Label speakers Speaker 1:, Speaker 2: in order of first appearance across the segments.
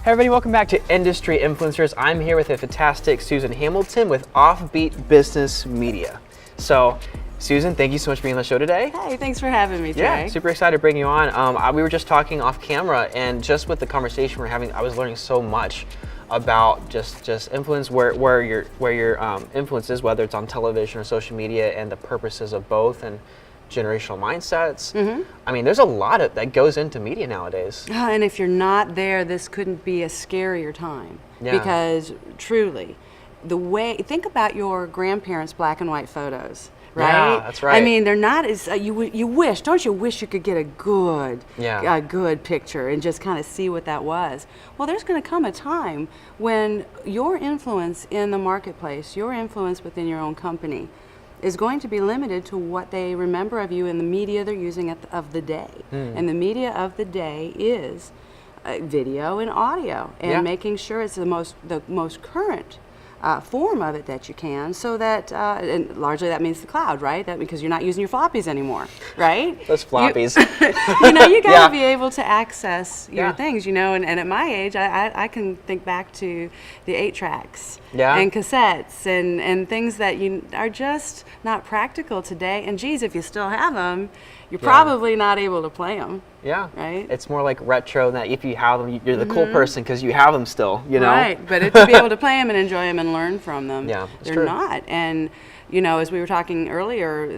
Speaker 1: Hey everybody, welcome back to Industry Influencers. I'm here with a fantastic Susan Hamilton with OffBeat Business Media. So, Susan, thank you so much for being on the show today.
Speaker 2: Hey, thanks for having me, Trey.
Speaker 1: Yeah, super excited to bring you on. We were just talking off camera, and just with the conversation we're having, I was learning so much about just influence, where your influence is, whether it's on television or social media, and the purposes of both, and generational mindsets. I mean, there's a lot that goes into media nowadays.
Speaker 2: And if you're not there, this couldn't be a scarier time.
Speaker 1: Yeah.
Speaker 2: Because truly, think about your grandparents' black and white photos, right?
Speaker 1: Yeah, that's right.
Speaker 2: I mean, they're not as, don't you wish you could get a good picture and just kind of see what that was? Well, there's going to come a time when your influence in the marketplace, your influence within your own company, is going to be limited to what they remember of you in the media they're using of the day. And the media of the day is video and audio, and making sure it's the most current form of it that you can, so that, and largely that means the cloud, right? That because you're not using your floppies anymore, right?
Speaker 1: Those floppies.
Speaker 2: You gotta be able to access your things, and at my age, I can think back to the 8-tracks and cassettes and things that are just not practical today. And geez, if you still have them, you're probably not able to play them. Yeah. Right?
Speaker 1: It's more like retro, that if you have them, you're the cool person because you have them still,
Speaker 2: Right, but to be able to play them and enjoy them and learn from them, they're
Speaker 1: true.
Speaker 2: Not. And, as we were talking earlier,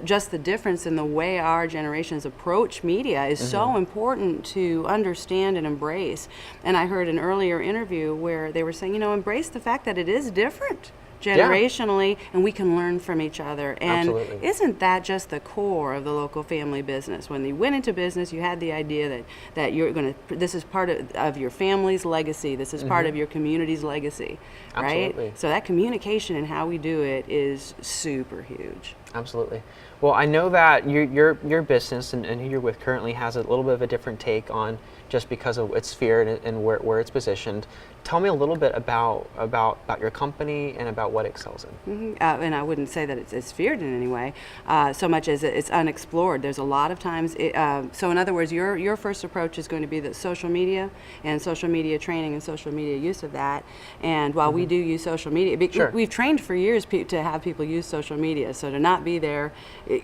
Speaker 2: just the difference in the way our generations approach media is so important to understand and embrace. And I heard an earlier interview where they were saying, embrace the fact that it is different generationally, and we can learn from each other. And isn't that just the core of the local family business? When you went into business, you had the idea that you're going to, this is part of your family's legacy, this is part of your community's legacy, right? So that communication and how we do it is super huge.
Speaker 1: Absolutely. Well, I know that your business and who you're with currently has a little bit of a different take on, just because of its sphere and where it's positioned. Tell me a little bit about your company and about what it excels in.
Speaker 2: And I wouldn't say that it's feared in any way, so much as it's unexplored. There's a lot of times, so in other words, your first approach is going to be the social media and social media training and social media use of that. And while we do use social media, we've trained for years to have people use social media, so to not be there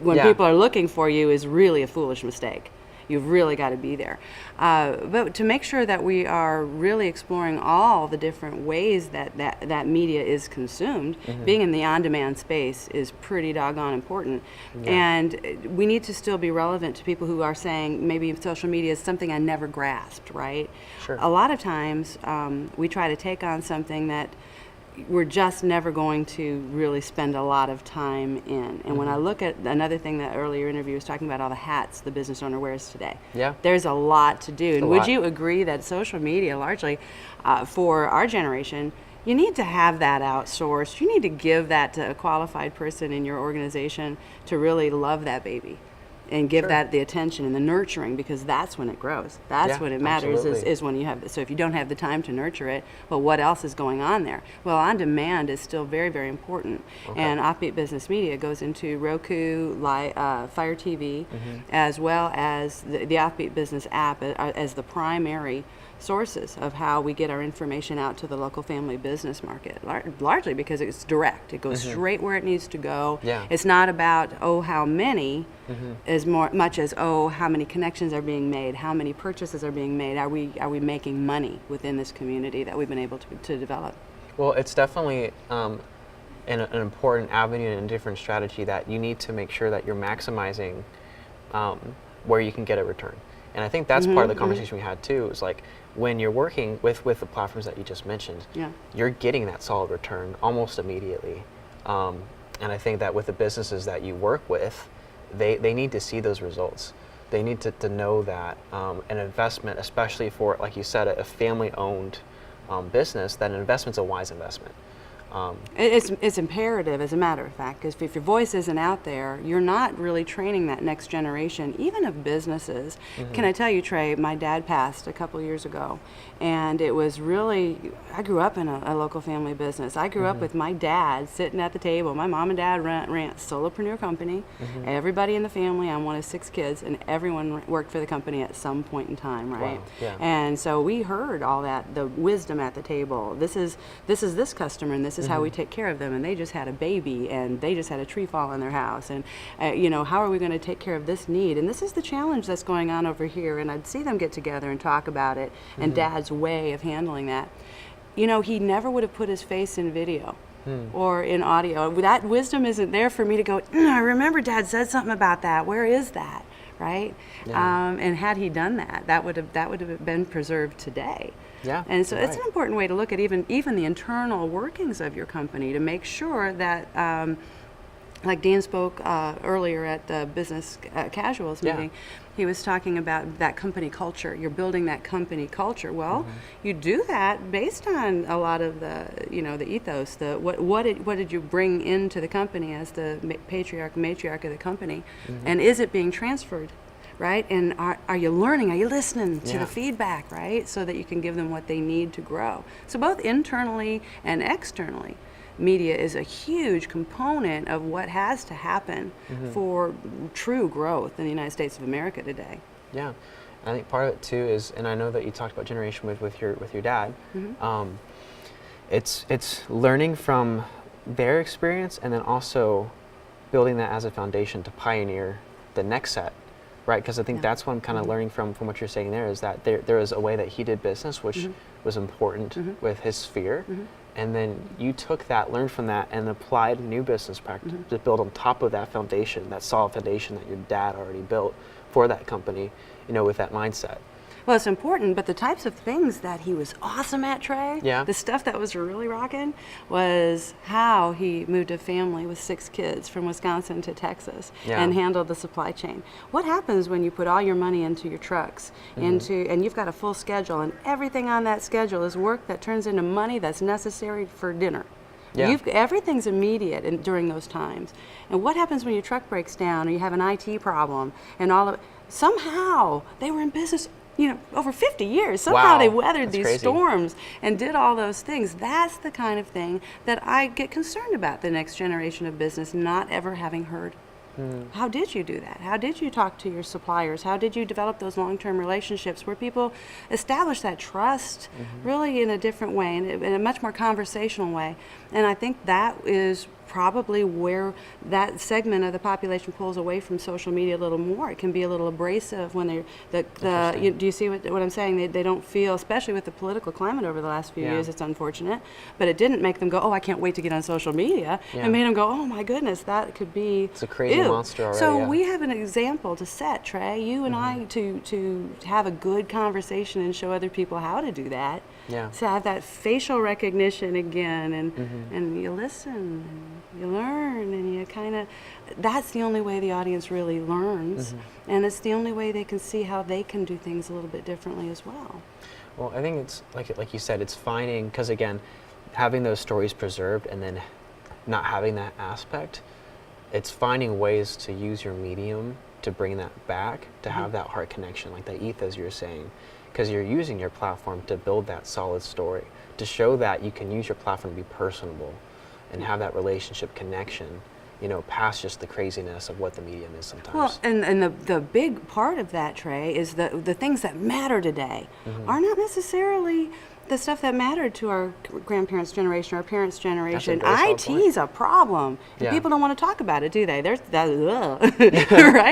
Speaker 2: when people are looking for you is really a foolish mistake. You've really got to be there. But to make sure that we are really exploring all the different ways that media is consumed, being in the on-demand space is pretty doggone important. And we need to still be relevant to people who are saying, maybe social media is something I never grasped, right? A lot of times we try to take on something that we're just never going to really spend a lot of time in. And when I look at another thing that earlier interview was talking about, all the hats the business owner wears today. There's a lot to do. And would you agree that social media, largely for our generation, you need to have that outsourced. You need to give that to a qualified person in your organization to really love that baby and give that the attention and the nurturing, because that's when it grows. That's when it matters, is when you have it. So if you don't have the time to nurture it, well, what else is going on there? Well, on demand is still very, very important. And OffBeat Business Media goes into Roku, Fire TV, as well as the OffBeat Business app as the primary sources of how we get our information out to the local family business market, largely because it's direct. It goes straight where it needs to go. It's not about, how many, as much as, how many connections are being made, how many purchases are being made, are we making money within this community that we've been able to develop.
Speaker 1: Well, it's definitely an important avenue and a different strategy that you need to make sure that you're maximizing where you can get a return. And I think that's part of the conversation we had too, is like, when you're working with the platforms that you just mentioned, you're getting that solid return almost immediately. And I think that with the businesses that you work with, they need to see those results. They need to know that an investment, especially for, like you said, a family-owned business, that an investment's a wise investment.
Speaker 2: It's imperative, as a matter of fact, because if your voice isn't out there, you're not really training that next generation, even of businesses. Can I tell you, Trey, my dad passed a couple years ago, and it was really, I grew up in a local family business. I grew up with my dad sitting at the table. My mom and dad ran a solopreneur company. Everybody in the family, I'm one of 6 kids, and everyone worked for the company at some point in time, right?
Speaker 1: Wow. Yeah.
Speaker 2: And so we heard all that, the wisdom at the table. This is this customer, and this is how we take care of them, and they just had a baby, and they just had a tree fall in their house, and you know, how are we going to take care of this need? And this is the challenge that's going on over here. And I'd see them get together and talk about it, and Dad's way of handling that. You know, he never would have put his face in video or in audio. That wisdom isn't there for me to go, I remember Dad said something about that. Where is that? Right?
Speaker 1: Yeah.
Speaker 2: And had he done that, that would have been preserved today.
Speaker 1: Yeah.
Speaker 2: And so it's
Speaker 1: right.
Speaker 2: an important way to look at even the internal workings of your company, to make sure that, like Dan spoke earlier at the business casuals meeting, he was talking about that company culture. You're building that company culture. Well, you do that based on a lot of the, you know, the ethos. What did you bring into the company as the matriarch of the company, and is it being transferred? Right? And are you learning? Are you listening to the feedback, right? So that you can give them what they need to grow. So both internally and externally, media is a huge component of what has to happen for true growth in the United States of America today.
Speaker 1: Yeah. I think part of it too is, and I know that you talked about generation with your dad, it's learning from their experience, and then also building that as a foundation to pioneer the next set. Right, because I think that's what I'm kind of learning from what you're saying there, is that there is a way that he did business, which was important with his sphere, and then you took that, learned from that, and applied new business practice to build on top of that foundation, that solid foundation that your dad already built for that company, you know, with that mindset.
Speaker 2: Well, it's important, but the types of things that he was awesome at, Trey,
Speaker 1: Yeah.
Speaker 2: the stuff that was really rocking, was how he moved a family with 6 kids from Wisconsin to Texas and handled the supply chain. What happens when you put all your money into your trucks, and you've got a full schedule, and everything on that schedule is work that turns into money that's necessary for dinner?
Speaker 1: Yeah.
Speaker 2: Everything's immediate during those times. And what happens when your truck breaks down, or you have an IT problem, and somehow they were in business, you know, over 50 years. Somehow they weathered these storms and did all those things. That's the kind of thing that I get concerned about, the next generation of business not ever having heard. How did you do that? How did you talk to your suppliers? How did you develop those long-term relationships where people establish that trust really in a different way, in a much more conversational way? And I think that is probably where that segment of the population pulls away from social media a little more. It can be a little abrasive when they're, do you see what I'm saying? They don't feel, especially with the political climate over the last few years, it's unfortunate, but it didn't make them go, oh, I can't wait to get on social media. It made them go, oh my goodness, that could be,
Speaker 1: it's a crazy monster already.
Speaker 2: So we have an example to set, Trey, you and I, to have a good conversation and show other people how to do that.
Speaker 1: Yeah.
Speaker 2: To have that facial recognition again, and you listen, and you learn, and you kind of, that's the only way the audience really learns, and it's the only way they can see how they can do things a little bit differently as well.
Speaker 1: Well, I think it's, like you said, it's finding, because again, having those stories preserved and then not having that aspect, it's finding ways to use your medium to bring that back, to have that heart connection, like that ethos you're saying, because you're using your platform to build that solid story, to show that you can use your platform to be personable and have that relationship connection, you know, past just the craziness of what the medium is sometimes.
Speaker 2: Well, and the big part of that, Trey, is the things that matter today are not necessarily the stuff that mattered to our grandparents' generation, our parents' generation. IT's a problem. And people don't want to talk about it, do they? There's that,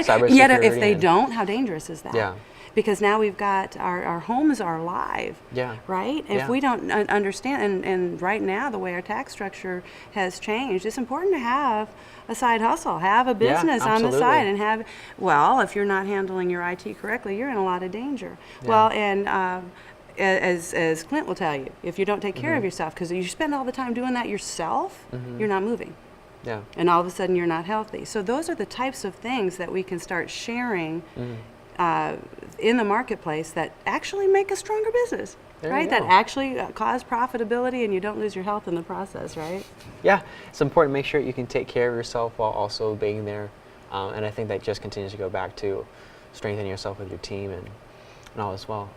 Speaker 2: right? Yet if they don't, how dangerous is that?
Speaker 1: Yeah.
Speaker 2: Because now we've got our homes are live, right? If we don't understand, and right now the way our tax structure has changed, it's important to have a side hustle, have a business on the side, and have, well, if you're not handling your IT correctly, you're in a lot of danger. Well, and as Clint will tell you, if you don't take care of yourself, because you spend all the time doing that yourself, you're not moving.
Speaker 1: Yeah.
Speaker 2: And all of a sudden you're not healthy. So those are the types of things that we can start sharing in the marketplace that actually make a stronger business. right? That actually cause profitability, and you don't lose your health in the process, right?
Speaker 1: Yeah, it's important to make sure you can take care of yourself while also being there. And I think that just continues to go back to strengthening yourself with your team and all as well.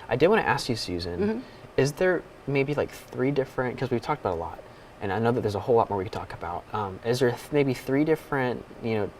Speaker 1: I did want to ask you, Susan, is there maybe like 3 different, because we've talked about a lot, and I know that there's a whole lot more we could talk about. Is there maybe 3 different,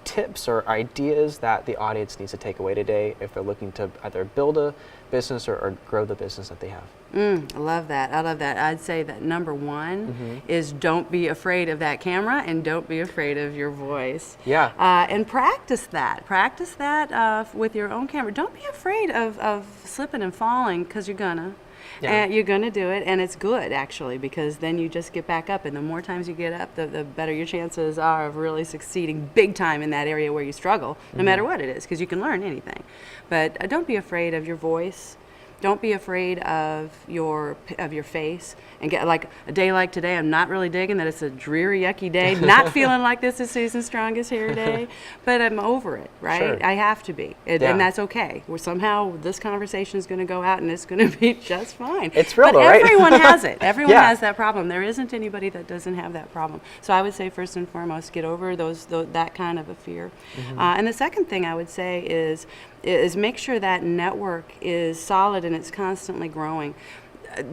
Speaker 1: tips or ideas that the audience needs to take away today if they're looking to either build a business or grow the business that they have?
Speaker 2: I love that. I love that. I'd say that number 1 is don't be afraid of that camera and don't be afraid of your voice.
Speaker 1: Yeah.
Speaker 2: And practice that. Practice that with your own camera. Don't be afraid of slipping and falling, because you're gonna.
Speaker 1: Yeah.
Speaker 2: And you're going to do it, and it's good, actually, because then you just get back up, and the more times you get up, the better your chances are of really succeeding big time in that area where you struggle, no matter what it is, because you can learn anything. But don't be afraid of your voice. Don't be afraid of your face. And get like a day like today, I'm not really digging that it's a dreary, yucky day. Not feeling like this is Susan's strongest hair day, but I'm over it, right?
Speaker 1: Sure.
Speaker 2: I have to be, and that's okay. Somehow this conversation is going to go out, and it's going to be just fine.
Speaker 1: It's real,
Speaker 2: but
Speaker 1: though, right?
Speaker 2: Everyone has it. Everyone has that problem. There isn't anybody that doesn't have that problem. So I would say first and foremost, get over that kind of a fear. And the second thing I would say is make sure that network is solid and it's constantly growing.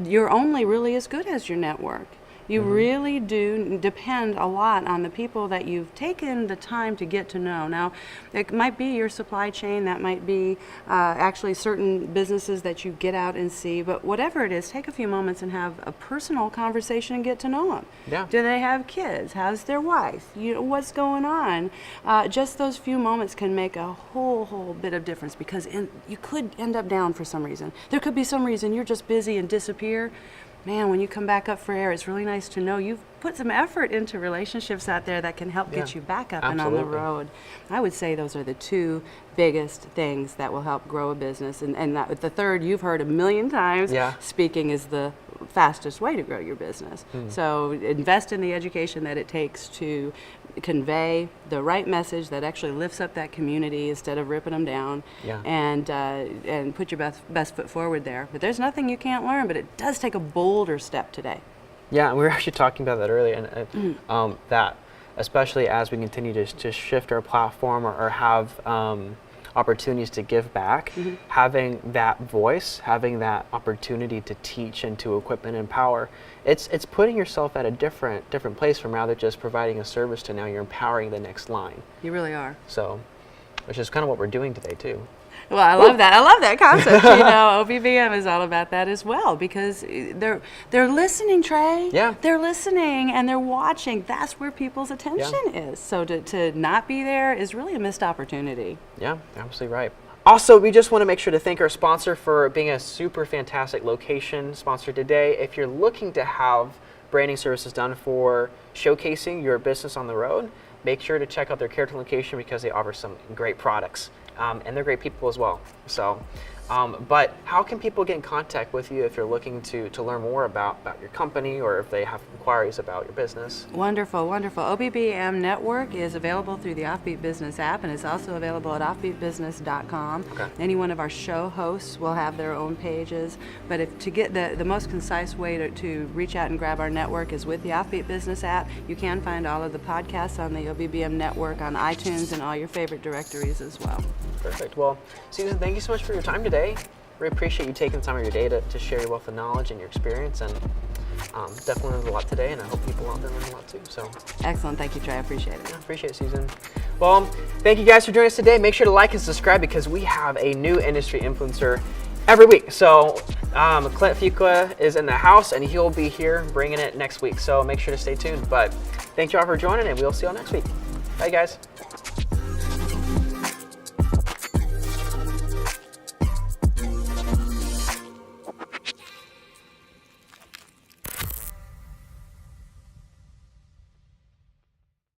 Speaker 2: You're only really as good as your network. You really do depend a lot on the people that you've taken the time to get to know. Now, it might be your supply chain, that might be actually certain businesses that you get out and see, but whatever it is, take a few moments and have a personal conversation and get to know them.
Speaker 1: Yeah.
Speaker 2: Do they have kids? How's their wife? What's going on? Just those few moments can make a whole bit of difference, because you could end up down for some reason. There could be some reason you're just busy and disappear. Man, when you come back up for air, it's really nice to know you've put some effort into relationships out there that can help get you back up and on the road. I would say those are the 2 biggest things that will help grow a business. And the third, you've heard a million times, speaking is the fastest way to grow your business. So invest in the education that it takes to convey the right message that actually lifts up that community instead of ripping them down, and put your best foot forward there. But there's nothing you can't learn, but it does take a bolder step today.
Speaker 1: Yeah, and we were actually talking about that earlier, and that especially as we continue to shift our platform or have opportunities to give back, having that voice, having that opportunity to teach and to equip and empower, it's putting yourself at a different place from rather just providing a service to now you're empowering the next line.
Speaker 2: You really are.
Speaker 1: So, which is kind of what we're doing today too.
Speaker 2: Well, I love that. I love that concept. OBBM is all about that as well, because they're listening, Trey.
Speaker 1: Yeah.
Speaker 2: They're listening and they're watching. That's where people's attention is. So to not be there is really a missed opportunity.
Speaker 1: Yeah, absolutely right. Also, we just want to make sure to thank our sponsor for being a super fantastic location sponsor today. If you're looking to have branding services done for showcasing your business on the road, make sure to check out their Carrollton location, because they offer some great products. And they're great people as well. So, but how can people get in contact with you if you're looking to learn more about your company, or if they have inquiries about your business?
Speaker 2: Wonderful, wonderful. OBBM Network is available through the OffBeat Business app, and it's also available at offbeatbusiness.com.
Speaker 1: Okay.
Speaker 2: Any one of our show hosts will have their own pages, but to get the most concise way to reach out and grab our network is with the OffBeat Business app. You can find all of the podcasts on the OBBM Network on iTunes and all your favorite directories as well.
Speaker 1: Perfect. Well, Susan, thank you so much for your time today. Really appreciate you taking the time of your day to share your wealth of knowledge and your experience, and definitely learned a lot today, and I hope people out there learn a lot too. So
Speaker 2: excellent. Thank you, Trey. I appreciate it.
Speaker 1: I appreciate it, Susan. Well, thank you guys for joining us today. Make sure to like and subscribe, because we have a new industry influencer every week. So Clint Fuqua is in the house, and he'll be here bringing it next week. So make sure to stay tuned. But thank you all for joining, and we'll see you all next week. Bye, guys.